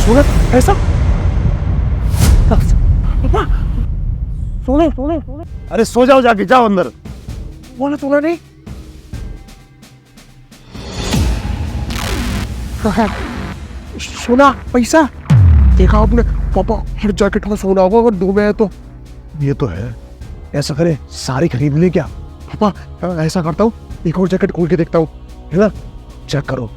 सोना ऐसा पापा सोने सोने सोने। अरे सो जाओ, जाके जाओ अंदर। बोला सोना नहीं सोना पैसा देखा आपने पापा, हर जैकेट में सोना होगा अगर दो में है तो। ये तो है, ऐसा करे सारी खरीद ले क्या पापा। ऐसा करता हूँ, एक और जैकेट खोल के देखता हूँ, है ना, चेक करो।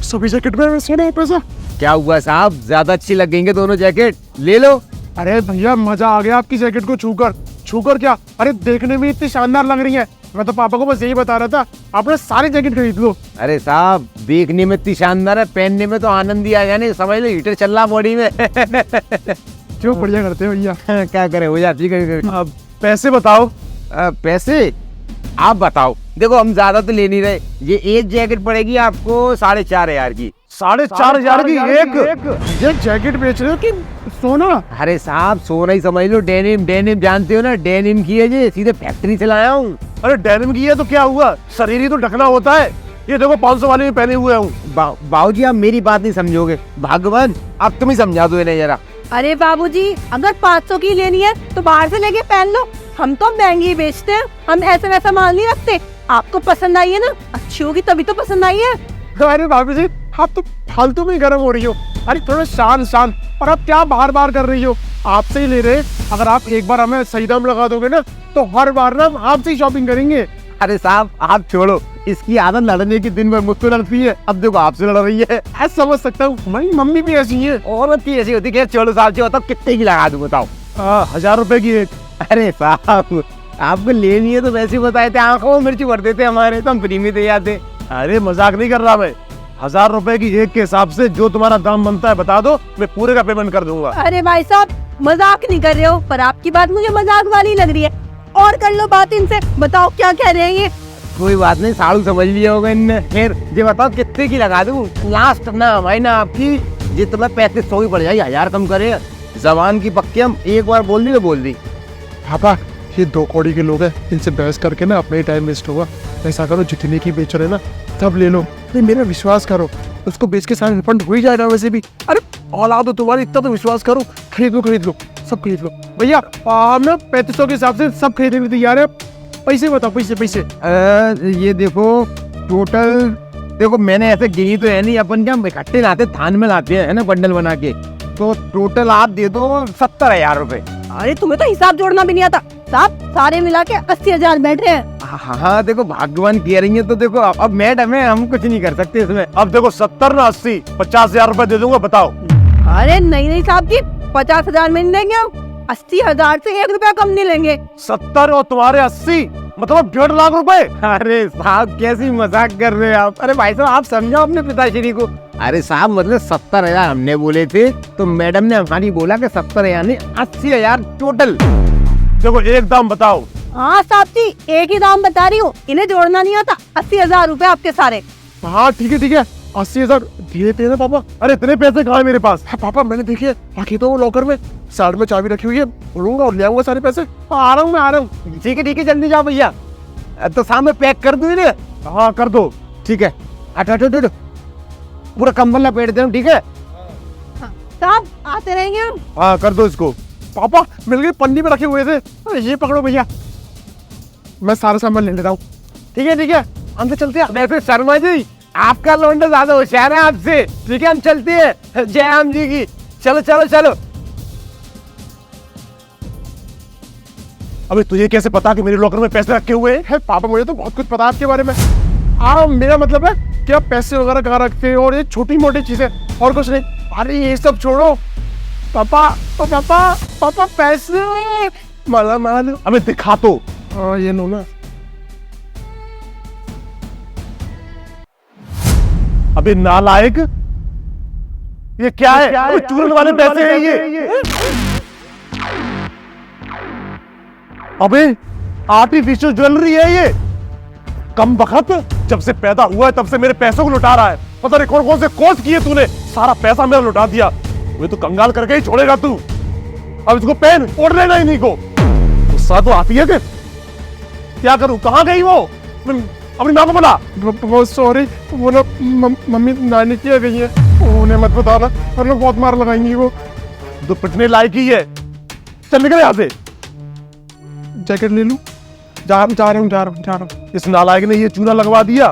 सभी जैकेट में सोना है पैसा। क्या हुआ साहब, ज्यादा अच्छी लगेंगे दोनों जैकेट, ले लो। अरे भैया मजा आ गया आपकी जैकेट को छूकर क्या, अरे देखने में इतनी शानदार लग रही है। मैं तो पापा को बस यही बता रहा था, आपने सारी जैकेट खरीद लो। अरे साहब देखने में इतनी शानदार है, पहनने में तो आनंद ही आ जाने, समझ लो हीटर चल रहा बॉडी में। जो बढ़िया करते हो भैया। क्या करे, हो जाती है। अब पैसे बताओ। पैसे आप बताओ। देखो हम ज्यादा तो ले नहीं रहे, ये एक जैकेट पड़ेगी आपको 4,500 की। 4,500 की एक ये जैकेट बेच रहे हो कि सोना? अरे साहब सोना ही समझ लो, डेनिम डेनिम जानते हो ना, डेनिम की है ये, सीधे फैक्ट्री से लाया हूँ। अरे डेनिम की है तो क्या हुआ, शरीर ही तो ढकना होता है। ये देखो 500 वाले में पहने हुए हूँ। बाबूजी आप मेरी बात नहीं समझोगे, भगवान अब तुम ही समझा दो इन्हें जरा। अरे बाबूजी अगर 500 की लेनी है तो बाहर से लेके पहन लो, हम तो महंगी बेचते हैं, हम ऐसा वैसा माल नहीं रखते। आपको पसंद आई है ना, अच्छी होगी तभी तो पसंद आई है। अरे भाभी जी आप तो फालतू में गर्म हो रही हो। अरे थोड़ा शान और आप क्या बार कर रही हो, आपसे ही ले रहे। अगर आप एक बार हमें सही दाम लगा दोगे ना तो हर बार ना हम आपसे ही शॉपिंग करेंगे। अरे साहब आप छोड़ो, इसकी आदत लड़ने की दिन भर मुझको लड़ती है, अब देखो आपसे लड़ रही है। ऐसा समझ सकता हूँ, हमारी मम्मी भी ऐसी है। औरत की ऐसी होती है। छोड़ो साहब जी, बताओ कितने की लगा दूं बताओ। 1000 रुपए की एक। अरे साहब आपको लेनी है तो वैसे ही बताए थे, आंखों में मिर्ची भर देते हमारे, तो हम फ्री में दे जाते। अरे मजाक नहीं कर रहा मैं, 1000 रुपए की एक के हिसाब से जो तुम्हारा दाम बनता है बता दो, मैं पूरे का पेमेंट कर दूंगा। अरे भाई साहब मजाक नहीं कर रहे हो, पर आपकी बात मुझे मजाक वाली लग रही है। और कर लो बात इनसे, बताओ क्या कह रहे हैं ये। कोई बात नहीं, साड़ू समझ लिया होगा इनने। फिर ये बताओ कितने की लगा दूं, लास्ट ना हमारी ना आपकी, ये तुम्हें 3500 ही पड़ जाएगी, 1000 कम करे। जबान की पक्की, हम एक बार बोल दी तो बोल दी। पापा ये 2 कौड़ी के लोग हैं, इनसे बहस करके ना अपना ही टाइम वेस्ट होगा। ऐसा करो जितने की बेच रहे ना सब ले लो, नहीं मेरा विश्वास करो, उसको बेच के सारा रिफंड हो ही जाएगा वैसे भी। अरे औलाद हो तुम्हारी, इतना तो विश्वास करो। खरीद लो सब खरीद लो भैया। हम ना 3500 के हिसाब से सब खरीदने के लिए तैयार है। पैसे बताओ, पैसे। ये देखो टोटल, देखो मैंने ऐसे गिनी तो है नहीं, अपन क्या इकट्ठे लाते थान में लाते हैं ना बंडल बना के, तो टोटल आप दे दो 70,000 रुपए। अरे तुम्हें तो हिसाब जोड़ना भी नहीं आता साहब, सारे मिला के 80,000 बैठ रहे हैं। हाँ देखो भगवान कह रही है तो देखो, अब मैडम है हम कुछ नहीं कर सकते इसमें। अब देखो 70 ना 80, 50,000 रुपए दे दूंगा, बताओ। अरे नहीं साहब जी, 50,000 में नहीं लेंगे हम, 80,000 से 1 रुपया कम नहीं लेंगे। 70 और तुम्हारे 80, मतलब 1.5 लाख रुपए। अरे साहब कैसी मजाक कर रहे हैं आप। अरे भाई साहब आप समझाओ अपने पिताश्री को। अरे साहब मतलब 70,000 हमने बोले थे, तो मैडम ने हमारी बोला कि 70,000 नहीं 80,000 टोटल। देखो एक दाम बताओ। हाँ साहब जी एक ही दाम बता रही हूँ, इन्हें जोड़ना नहीं आता। 80,000 रुपए आपके सारे। हाँ ठीक है 80,000 दिए थे ना पापा। अरे इतने पैसे कहाँ है मेरे पास? पापा मैंने देखिए रखी तो लॉकर में, साइड में चाबी रखी हुई है, बोलूंगा और ले आऊंगा सारे पैसे। आ रहा हूँ। ठीक है जल्दी जाओ भैया, तो सामने पैक कर दूं इन्हें। हाँ कर दो। ठीक है अट पूरा कंबल लपेट दे, ठीक है साहब आते रहेंगे हम। हाँ कर दो इसको। पापा मिल गई, पन्नी में रखे हुए थे। अरे ये पकड़ो भैया, मैं सारा सामान ले लेता हूँ। ठीक है अंदर चलते हैं। वैसे शर्मा जी आपका लौंडा ज्यादा होशियार है आपसे, ठीक है हम चलते हैं। जय राम जी की। चलो। अबे तुझे कैसे पता कि मेरे लॉकर में पैसे रखे हुए हैं? पापा मुझे तो बहुत कुछ पता है आपके बारे में। मेरा मतलब है कि आप पैसे वगैरह कहाँ रखते हैं और ये छोटी मोटी चीजें, और कुछ नहीं। अरे ये सब छोड़ो पापा पैसे माला हमें दिखा तो। ये लो ना। अबे नालायक, ये क्या है? चूरन वाले पैसे हैं ये। अबे आर्टिफिशियल ज्वेलरी है ये। कम बखत, जब से पैदा हुआ है तब से मेरे पैसों को लुटा रहा है। पता नहीं कौन से कोर्स किए तूने, सारा पैसा मेरा लुटा दिया। मुझे तो कंगाल करके ही छोड़ेगा तू। अब इसको पहन ओढ़ लेना इन्हीं को। गुस्सा तो आती है कि क्या करूं? कहां गई वो? अपनी माँ को बुला। बहुत सॉरी, वो ना मम्मी नानी की आ गई है, उन्हें मत बताना वरना बहुत मार लगाएंगी वो। तो पिटने लायक ही है, चल निकल यहाँ से। जैकेट ले लूं? जा रहा हूँ। इस नालायक ने ये चूना लगवा दिया,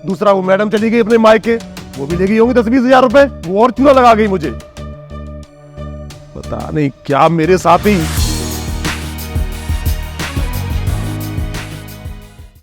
दूसरा वो मैडम चली गई अपने मायके, वो भी ले गई होंगी 10-20 हजार रुपए, वो और चूना लगा गई मुझे। पता नहीं क्या मेरे साथ ही